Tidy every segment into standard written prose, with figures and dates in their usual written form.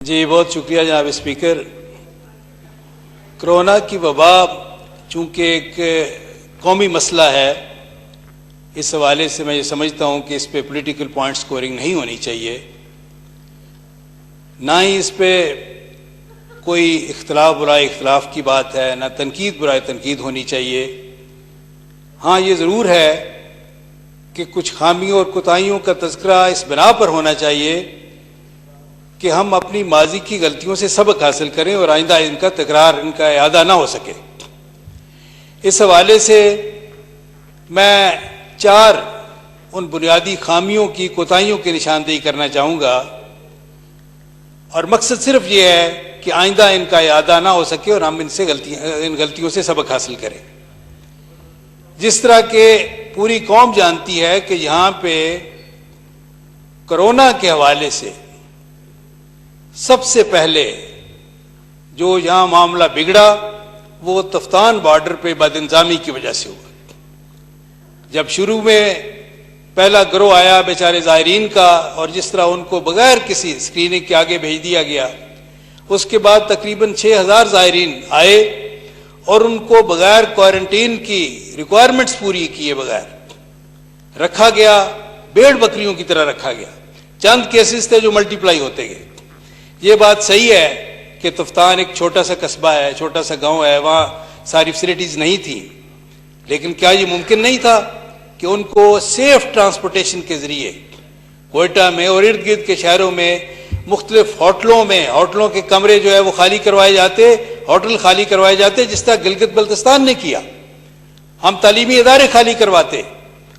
جی بہت شکریہ جناب اسپیکر۔ کرونا کی وبا چونکہ ایک قومی مسئلہ ہے، اس حوالے سے میں یہ سمجھتا ہوں کہ اس پہ پولیٹیکل پوائنٹ سکورنگ نہیں ہونی چاہیے، نہ ہی اس پہ کوئی اختلاف برائے اختلاف کی بات ہے، نہ تنقید برائے تنقید ہونی چاہیے۔ ہاں یہ ضرور ہے کہ کچھ خامیوں اور کوتاہیوں کا تذکرہ اس بنا پر ہونا چاہیے کہ ہم اپنی ماضی کی غلطیوں سے سبق حاصل کریں اور آئندہ ان کا تکرار، ان کا اعادہ نہ ہو سکے۔ اس حوالے سے میں 4 ان بنیادی خامیوں کی، کوتاہیوں کی نشاندہی کرنا چاہوں گا، اور مقصد صرف یہ ہے کہ آئندہ ان کا اعادہ نہ ہو سکے اور ہم ان غلطیوں سے سبق حاصل کریں۔ جس طرح کہ پوری قوم جانتی ہے کہ یہاں پہ کرونا کے حوالے سے سب سے پہلے جو یہاں معاملہ بگڑا وہ تفتان بارڈر پہ بد انتظامی کی وجہ سے ہوا۔ جب شروع میں پہلا گروہ آیا بیچارے زائرین کا، اور جس طرح ان کو بغیر کسی اسکریننگ کے آگے بھیج دیا گیا، اس کے بعد تقریباً 6000 زائرین آئے اور ان کو بغیر کوارنٹین کی ریکوائرمنٹس پوری کیے بغیر رکھا گیا، بھیڑ بکریوں کی طرح رکھا گیا۔ چند کیسز تھے جو ملٹیپلائی ہوتے گئے۔ یہ بات صحیح ہے کہ تفتان ایک چھوٹا سا قصبہ ہے، چھوٹا سا گاؤں ہے، وہاں ساری فیسلٹیز نہیں تھیں، لیکن کیا یہ ممکن نہیں تھا کہ ان کو سیف ٹرانسپورٹیشن کے ذریعے کوئٹہ میں اور ارد گرد کے شہروں میں مختلف ہوٹلوں کے کمرے جو ہے وہ خالی کروائے جاتے، ہوٹل خالی کروائے جاتے، جس طرح گلگت بلتستان نے کیا۔ ہم تعلیمی ادارے خالی کرواتے،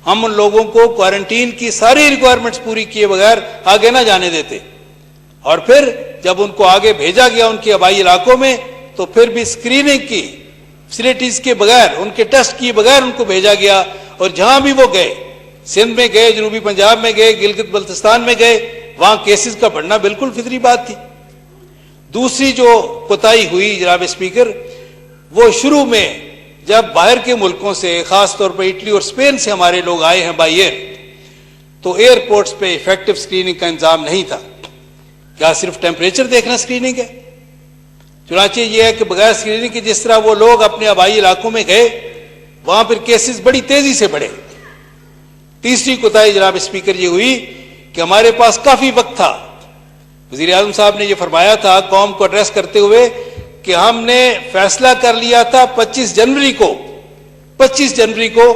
ہم ان لوگوں کو کوارنٹین کی ساری ریکوائرمنٹس پوری کیے بغیر آگے نہ جانے دیتے، اور پھر جب ان کو آگے بھیجا گیا ان کے آبائی علاقوں میں تو پھر بھی اسکریننگ کی فیسلٹیز کے بغیر، ان کے ٹیسٹ کیے بغیر ان کو بھیجا گیا، اور جہاں بھی وہ گئے، سندھ میں گئے، جنوبی پنجاب میں گئے، گلگت بلتستان میں گئے، وہاں کیسز کا بڑھنا بالکل فطری بات تھی۔ دوسری جو کوتاہی ہوئی جناب اسپیکر، وہ شروع میں جب باہر کے ملکوں سے، خاص طور پر اٹلی اور اسپین سے ہمارے لوگ آئے ہیں بائی ایئر، تو ایئرپورٹس پہ ایفیکٹو اسکریننگ کا انتظام نہیں تھا۔ کیا صرف ٹیمپریچر دیکھنا اسکریننگ ہے؟ چنانچہ یہ ہے کہ بغیر اسکریننگ کے جس طرح وہ لوگ اپنے آبائی علاقوں میں گئے، وہاں پھر کیسز بڑی تیزی سے بڑھے۔ تیسری کوتاہی جناب اسپیکر یہ ہوئی کہ ہمارے پاس کافی وقت تھا۔ وزیر اعظم صاحب نے یہ فرمایا تھا قوم کو ایڈریس کرتے ہوئے کہ ہم نے فیصلہ کر لیا تھا 25 جنوری کو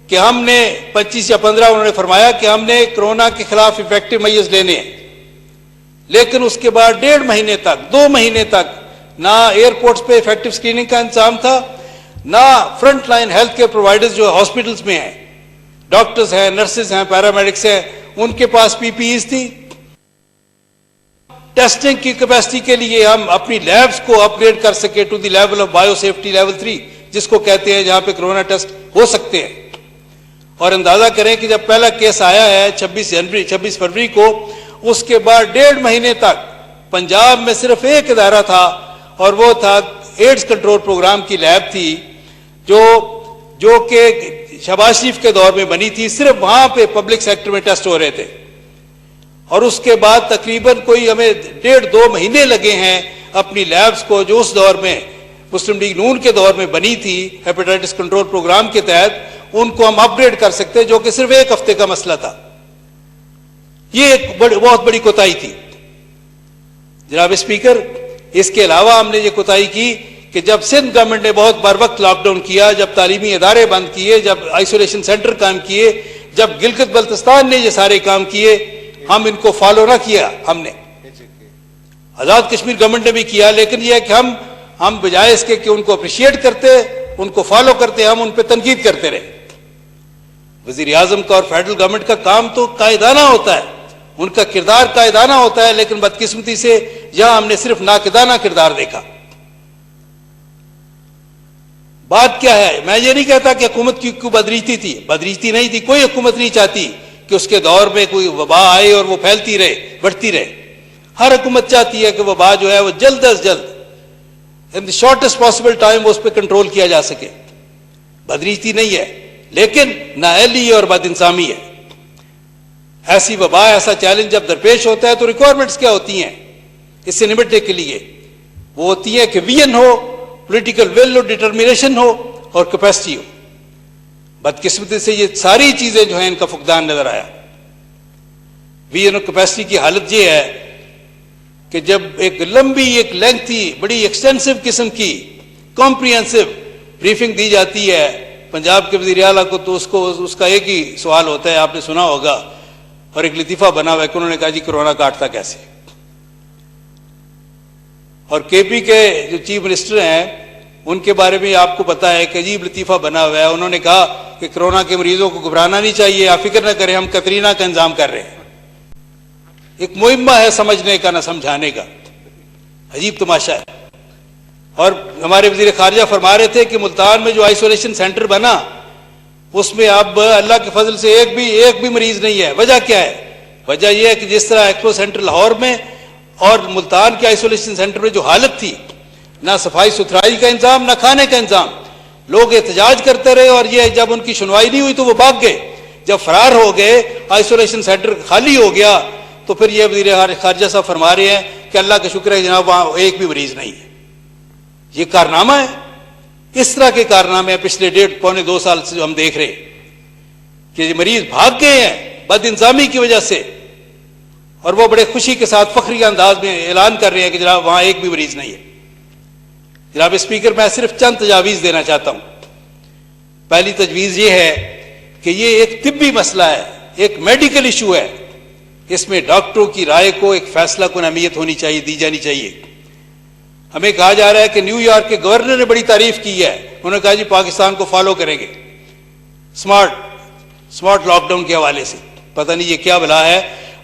کہ ہم نے 25 یا 15 انہوں نے فرمایا کہ ہم نے کرونا کے خلاف ایفیکٹو میجرز لینے ہیں، لیکن اس کے بعد 1.5 مہینے تک، 2 مہینے تک نہ ایئرپورٹس پہ ایفیکٹو اسکریننگ کا انتظام تھا، نہ front line health care providers جو ہاسپٹلز میں ہیں، ڈاکٹرز ہیں، نرسز ہیں، پیرامیڈکس ہیں، ان کے پاس پی پی ایز تھی۔ ٹیسٹنگ کی کیپیسٹی کے لیے ہم اپنی لیبز کو اپ گریڈ کر سکے to the level of biosafety level 3، جس کو کہتے ہیں جہاں پہ کرونا ٹیسٹ ہو سکتے ہیں۔ اور اندازہ کریں کہ جب پہلا کیس آیا ہے 26 فروری کو، اس کے بعد 1.5 مہینے تک پنجاب میں صرف ایک ادارہ تھا، اور وہ تھا ایڈز کنٹرول پروگرام کی لیب تھی، جو کہ شہباز شریف کے دور میں بنی تھی۔ صرف وہاں پہ پبلک سیکٹر میں ٹیسٹ ہو رہے تھے، اور اس کے بعد تقریباً کوئی ہمیں 1.5-2 مہینے لگے ہیں اپنی لیبز کو، جو اس دور میں مسلم لیگ نون کے دور میں بنی تھی ہیپیٹائٹس کنٹرول پروگرام کے تحت، ان کو ہم اپ گریڈ کر سکتے، جو کہ صرف 1 ہفتے کا مسئلہ تھا۔ یہ ایک بہت بڑی کوتاہی تھی جناب اسپیکر۔ اس کے علاوہ ہم نے یہ کوتاہی کی کہ جب سندھ گورنمنٹ نے بہت بر وقت لاک ڈاؤن کیا، جب تعلیمی ادارے بند کیے، جب آئسولیشن سینٹر کام کیے، جب گلگت بلتستان نے یہ سارے کام کیے، ہم ان کو فالو نہ کیا۔ ہم نے آزاد کشمیر گورنمنٹ نے بھی کیا، لیکن یہ ہے کہ ہم بجائے اس کے کہ ان کو اپریشیٹ کرتے، ان کو فالو کرتے، ہم ان پہ تنقید کرتے رہے۔ وزیر اعظم کا اور فیڈرل گورنمنٹ کا کام تو قائدانہ ہوتا ہے، ان کا کردار قائدانہ ہوتا ہے، لیکن بدقسمتی سے یہاں ہم نے صرف ناقدانہ کردار دیکھا۔ بات کیا ہے؟ میں یہ نہیں کہتا کہ حکومت کی بدریتی تھی، بدریتی نہیں تھی، کوئی حکومت نہیں چاہتی کہ اس کے دور میں کوئی وبا آئے اور وہ پھیلتی رہے، بڑھتی رہے۔ ہر حکومت چاہتی ہے کہ وبا جو ہے وہ جلد از جلد ان دی شارٹیسٹ پاسبل ٹائم اس پہ کنٹرول کیا جا سکے۔ بدریتی نہیں ہے، لیکن نااہلی اور بد انتظامی ہے۔ ایسی وبا، ایسا چیلنج جب درپیش ہوتا ہے تو ریکوائرمنٹس کیا ہوتی ہیں؟ اس سے نمٹنے کے لیے وہ ہوتی ہے کہ ویژن ہو, پولیٹیکل ول ہو, ڈٹرمنیشن ہو اور کیپیسٹی ہو. بدقسمتی سے یہ ساری چیزیں جو ہیں ان کا فقدان نظر آیا. ویژن اور کیپیسٹی کی حالت یہ ہے کہ جب ایک لمبی, ایک لینتھی, بڑی ایکسٹینسو قسم کی کمپریہنسو بریفنگ دی جاتی ہے پنجاب کے وزیر اعلیٰ کو, تو اس کا ایک ہی سوال ہوتا ہے, آپ نے سنا ہوگا, اور ایک لطیفہ بنا ہوا ہے کہ انہوں نے کہا جی کرونا کاٹتا کیسے. اور کے پی کے جو چیف منسٹر ہیں ان کے بارے میں آپ کو پتا ہے کہ عجیب لطیفہ بنا ہوا ہے. انہوں نے کہا کہ کرونا کے مریضوں کو گھبرانا نہیں چاہیے, آپ فکر نہ کریں, ہم کترینا کا انتظام کر رہے ہیں. ایک مہمہ ہے سمجھنے کا نہ سمجھانے کا. عجیب تماشا ہے. اور ہمارے وزیر خارجہ فرما رہے تھے کہ ملتان میں جو آئسولیشن سینٹر بنا اس میں اب اللہ کے فضل سے ایک بھی مریض نہیں ہے. وجہ کیا ہے؟ وجہ یہ ہے کہ جس طرح ایکسپو سینٹر لاہور میں اور ملتان کے آئسولیشن سینٹر میں جو حالت تھی, نہ صفائی ستھرائی کا انتظام نہ کھانے کا انتظام, لوگ احتجاج کرتے رہے اور یہ جب ان کی سنوائی نہیں ہوئی تو وہ بھاگ گئے. جب فرار ہو گئے, آئسولیشن سینٹر خالی ہو گیا, تو پھر یہ وزیر خارجہ صاحب فرما رہے ہیں کہ اللہ کا شکر ہے جناب وہاں ایک بھی مریض نہیں ہے. یہ کارنامہ ہے. اس طرح کے کارنامے پچھلے 1.5-2 سال سے جو ہم دیکھ رہے کہ یہ مریض بھاگ گئے ہیں بد انتظامی کی وجہ سے, اور وہ بڑے خوشی کے ساتھ فخری انداز میں اعلان کر رہے ہیں کہ جناب وہاں ایک بھی مریض نہیں ہے. جناب اسپیکر, میں صرف چند تجاویز دینا چاہتا ہوں. پہلی تجویز یہ ہے کہ یہ ایک طبی مسئلہ ہے, ایک میڈیکل ایشو ہے. اس میں ڈاکٹروں کی رائے کو ایک فیصلہ کن اہمیت ہونی چاہیے, دی جانی چاہیے. ہمیں کہا جا رہا ہے کہ نیو یارک کے گورنر نے بڑی تعریف کی ہے. انہوں نے کہا جی پاکستان کو فالو کریں گے سمارٹ لاک ڈاؤن کے حوالے سے. پتہ نہیں یہ کیا بلا ہے.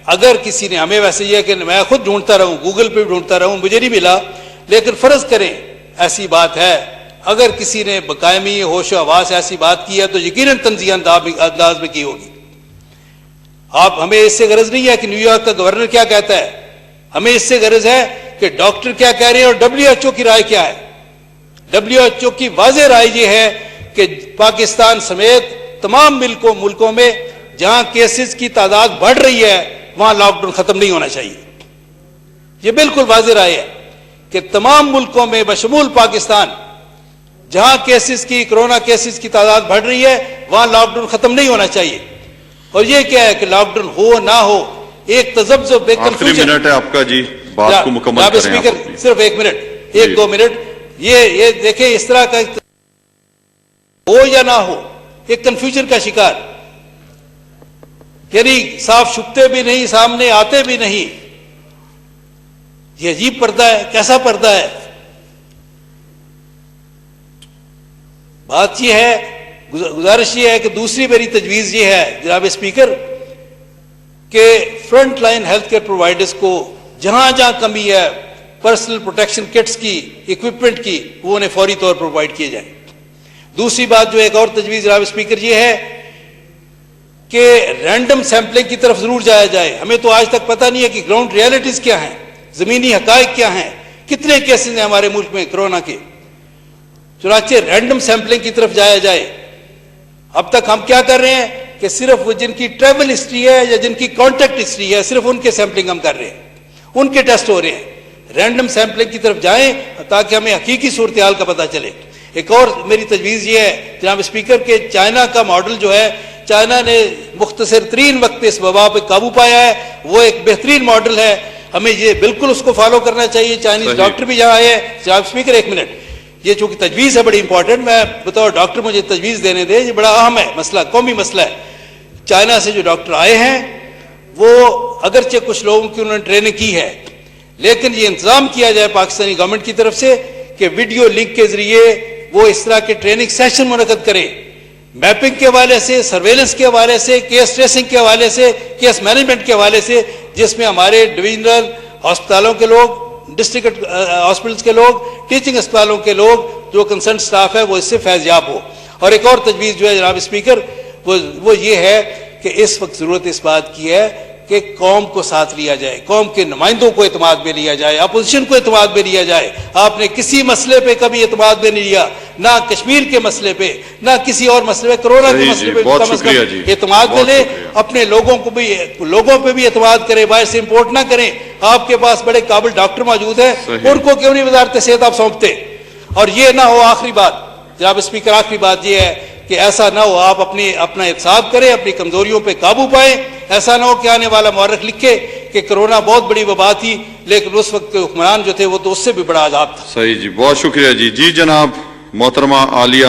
اگر کسی نے, ہمیں ویسے یہ ہے کہ میں خود ڈھونڈتا رہوں, گوگل پہ ڈھونڈتا رہوں, مجھے نہیں ملا, لیکن فرض کریں ایسی بات ہے, اگر کسی نے بقائمی ہوش و حواس ایسی بات کی ہے تو یقیناً تنزیہ انداز میں کی ہوگی. ہمیں اس سے غرض نہیں ہے کہ نیو یارک کا گورنر کیا کہتا ہے, ہمیں اس سے غرض ہے کہ ڈاکٹر کیا کہہ رہے ہیں اور WHO کی رائے کیا ہے. WHO کی واضح رائے یہ ہے کہ پاکستان سمیت تمام ملکوں میں جہاں کیسز کی تعداد بڑھ رہی ہے وہاں لاک ڈاؤن ختم نہیں ہونا چاہیے. یہ بالکل واضح رائے ہے کہ تمام ملکوں میں بشمول پاکستان جہاں کرونا کیسز کی تعداد بڑھ رہی ہے وہاں لاک ڈاؤن ختم نہیں ہونا چاہیے. اور یہ کیا ہے کہ لاک ڈاؤن ہو نہ ہو, ایک تذبذب, ایک کنفیوژن. منٹ ہے آپ کا جی, بات کو مکمل کریں. اسپیکر صرف 1 منٹ, 1-2 منٹ. یہ دیکھیں اس طرح کا ہو یا نہ ہو, ایک کنفیوژن کا شکار, یعنی صاف چھپتے بھی نہیں, سامنے آتے بھی نہیں. یہ عجیب پردہ ہے. کیسا پردہ ہے؟ بات یہ ہے, گزارش یہ ہے کہ دوسری میری تجویز یہ ہے جناب اسپیکر کہ front line health care providers کو جہاں جہاں کمی ہے پرسنل پروٹیکشن کٹس کی, اکوپمنٹ کی, وہ انہیں فوری طور پر پرووائڈ کیے جائیں. دوسری بات جو ایک اور تجویز جناب اسپیکر یہ ہے کہ رینڈم سیمپلنگ کی طرف ضرور جایا جائے. ہمیں تو آج تک پتہ نہیں ہے کہ گراؤنڈ ریالٹیز کیا ہیں, زمینی حقائق کیا ہیں, کتنے کیسز ہیں ہمارے ملک میں کرونا کے. چنانچہ رینڈم سیمپلنگ کی طرف جایا جائے. اب تک ہم کیا کر رہے ہیں کہ صرف وہ جن کی ٹریول ہسٹری ہے یا جن کی کانٹیکٹ ہسٹری ہے صرف ان کے سیمپلنگ ہم کر رہے ہیں, ان کے ٹیسٹ ہو رہے ہیں. رینڈم سیمپلنگ کی طرف جائیں تاکہ ہمیں حقیقی صورتحال کا پتہ چلے. ایک اور میری تجویز یہ ہے جناب اسپیکر کہ چائنا کا ماڈل جو ہے, چائنا نے مختصر ترین وقت اس وبا پہ قابو پایا ہے, وہ ایک بہترین ماڈل ہے. ہمیں یہ بالکل اس کو فالو کرنا چاہیے. چائنیز ڈاکٹر بھی یہاں آئے ہیں. جناب اسپیکر 1 منٹ, یہ چونکہ تجویز ہے بڑی امپورٹنٹ, میں بطور ڈاکٹر مجھے تجویز دینے دیں, یہ بڑا اہم ہے مسئلہ, قومی مسئلہ ہے. چائنا سے جو ڈاکٹر آئے ہیں وہ اگرچہ کچھ لوگوں کی انہوں نے ٹریننگ کی ہے, لیکن یہ انتظام کیا جائے پاکستانی گورنمنٹ کی طرف سے کہ ویڈیو لنک کے ذریعے وہ اس طرح کے ٹریننگ سیشن منعقد کرے, میپنگ کے حوالے سے, سرویلنس کے حوالے سے, کیس ٹریسنگ کے حوالے سے, کیس مینجمنٹ کے حوالے سے, جس میں ہمارے ڈویژنل ہسپتالوں کے لوگ, ڈسٹرکٹ ہاسپٹلس کے لوگ, ٹیچنگ اسپتالوں کے لوگ, جو کنسرن سٹاف ہے وہ اس سے فیض یاب ہو. اور ایک اور تجویز جو ہے جناب اسپیکر وہ یہ ہے کہ اس وقت ضرورت اس بات کی ہے کہ قوم کو ساتھ لیا جائے, قوم کے نمائندوں کو اعتماد میں لیا جائے, اپوزیشن کو اعتماد میں لیا جائے. آپ نے کسی مسئلے پہ کبھی اعتماد میں نہیں لیا, نہ کشمیر کے مسئلے پہ, نہ کسی اور مسئلے پہ, کورونا کے مسئلے پہ. بہت شکریہ جی, اعتماد میں لیں, اپنے لوگوں پہ بھی اعتماد کریں, باہر سے امپورٹ نہ کریں. آپ کے پاس بڑے قابل ڈاکٹر موجود ہیں, ان کو کیوں نہیں وزارت صحت آپ سونپتے؟ اور یہ نہ ہو, آخری بات جناب اسپیکر, آخری بات یہ ہے کہ ایسا نہ ہو آپ اپنا احتساب کریں, اپنی کمزوریوں پہ قابو پائیں. ایسا نہ ہو کہ آنے والا مورخ لکھے کہ کرونا بہت بڑی وبا تھی لیکن اس وقت کے حکمران جو تھے وہ تو اس سے بھی بڑا عذاب تھا. صحیح جی, بہت شکریہ جی. جی جناب محترمہ عالیہ